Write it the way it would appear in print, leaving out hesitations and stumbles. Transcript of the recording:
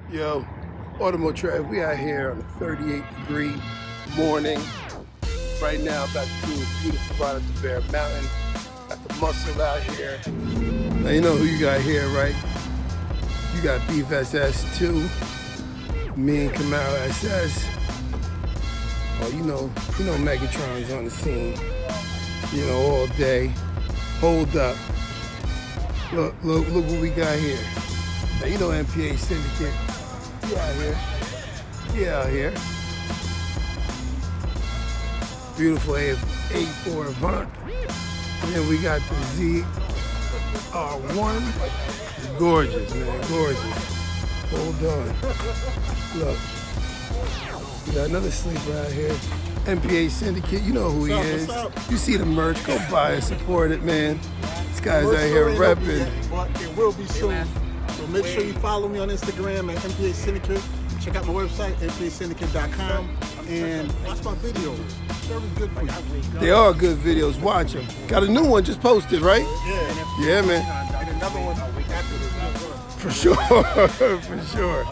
Yo, Automotrev, we out here on a 38-degree morning. Right now, about to do a beautiful ride up the Bear Mountain. Got the muscle out here. Now you know who you got here, right? You got Beef SS2, me and Camaro SS. Oh, you know Megatron's on the scene. You know, all day. Hold up. Look what we got here. Now you know MPA Syndicate. We out here. We out here. Beautiful A4 Avant. And then we got the ZR1. It's gorgeous, man, gorgeous. Hold on. Look. We got another sleeper out here. MPA Syndicate, you know who he is. You see the merch, go buy it, support it, man. This guy's out here repping. But it will be soon. So make sure you follow me on Instagram at MPA Syndicate. Check out my website, mpasyndicate.com, and watch my videos. Very good for you. They are good videos. Watch them. Got a new one just posted, right? Yeah. Yeah, man. And another one after this. For sure. For sure.